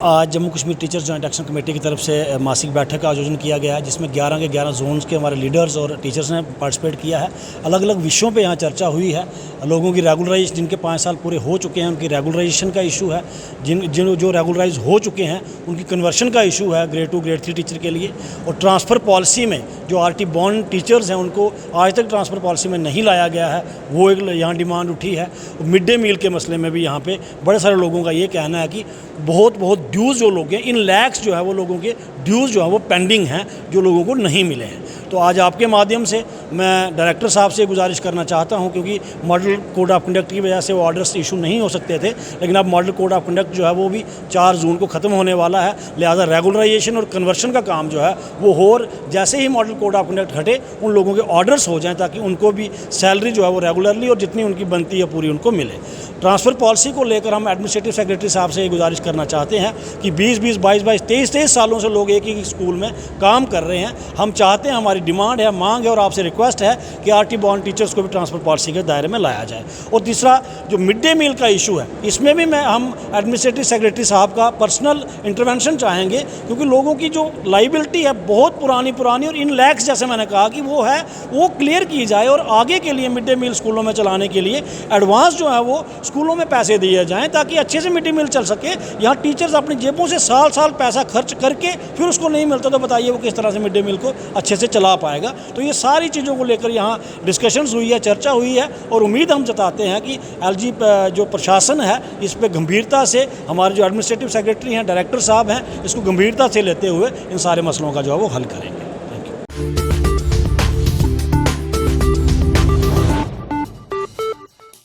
आज Jammu Kashmir teachers joint action committee की तरफ से मासिक बैठक का आयोजन किया गया है, जिसमें 11 के 11 जोन्स के हमारे लीडर्स और टीचर्स ने पार्टिसिपेट किया है। अलग अलग विषयों पे यहाँ चर्चा हुई है। लोगों की रेगुलराइज, जिनके 5 साल पूरे हो चुके हैं, उनकी रेगुलराइजेशन का इशू है। जो रेगुलराइज हो चुके हैं उनकी कन्वर्शन का इशू है ग्रेड 2 ग्रेड 3 टीचर के लिए। और ट्रांसफ़र पॉलिसी में जो RT बॉन्ड टीचर्स हैं उनको आज तक ट्रांसफ़र पॉलिसी में नहीं लाया गया है, वो एक यहाँ डिमांड उठी है। मिड डे मील के मसले में भी यहाँ पे बड़े सारे लोगों का ये कहना है कि बहुत ड्यूज़ जो लोग हैं, इन लैक्स जो है वो लोगों के ड्यूज़ जो है वो पेंडिंग हैं, जो लोगों को नहीं मिले हैं। तो आज आपके माध्यम से मैं डायरेक्टर साहब से गुजारिश करना चाहता हूं, क्योंकि मॉडल कोड ऑफ कंडक्ट की वजह से वो ऑर्डर्स इशू नहीं हो सकते थे, लेकिन अब मॉडल कोड ऑफ कंडक्ट जो है वो भी 4 जून को ख़त्म होने वाला है। लिहाजा रेगुलराइजेशन और कन्वर्शन का काम जो है वो हो, जैसे ही मॉडल कोड ऑफ कंडक्ट हटे उन लोगों के ऑर्डर्स हो जाएँ, ताकि उनको भी सैलरी जो है वो रेगुलरली और जितनी उनकी बनती है पूरी उनको मिले। ट्रांसफ़र पॉलिसी को लेकर हम एडमिनिस्ट्रेटिव सेक्रेटरी साहब से ये गुजारिश करना चाहते हैं कि 20-20, 22-22, 23-23 सालों से लोग एक ही स्कूल में काम कर रहे हैं। हम चाहते हैं, हमारी डिमांड है, मांग है और आपसे रिक्वेस्ट है कि RT बॉन्ड टीचर्स को भी ट्रांसफ़र पॉलिसी के दायरे में लाया जाए। और तीसरा जो मिड डे मील का इशू है, इसमें भी हम एडमिनिस्ट्रेटिव सेक्रेटरी साहब का पर्सनल इंटरवेंशन चाहेंगे, क्योंकि लोगों की जो लाइबिलिटी है बहुत पुरानी और इन लैक्स, जैसे मैंने कहा कि वो क्लियर की जाए और आगे के लिए मिड डे मील स्कूलों में चलाने के लिए एडवांस जो है वो स्कूलों में पैसे दिए जाएं, ताकि अच्छे से मिड डे मील चल सके। यहाँ टीचर्स अपनी जेबों से साल पैसा खर्च करके फिर उसको नहीं मिलता, तो बताइए वो किस तरह से मिड डे मील को अच्छे से चला पाएगा। तो ये सारी चीज़ों को लेकर यहाँ डिस्कशंस हुई है, चर्चा हुई है, और उम्मीद हम जताते हैं कि LG जो प्रशासन है इस पर गंभीरता से, हमारे जो एडमिनिस्ट्रेटिव सेक्रेटरी हैं, डायरेक्टर साहब हैं, इसको गंभीरता से लेते हुए इन सारे मसलों का जो है वो हल करेंगे।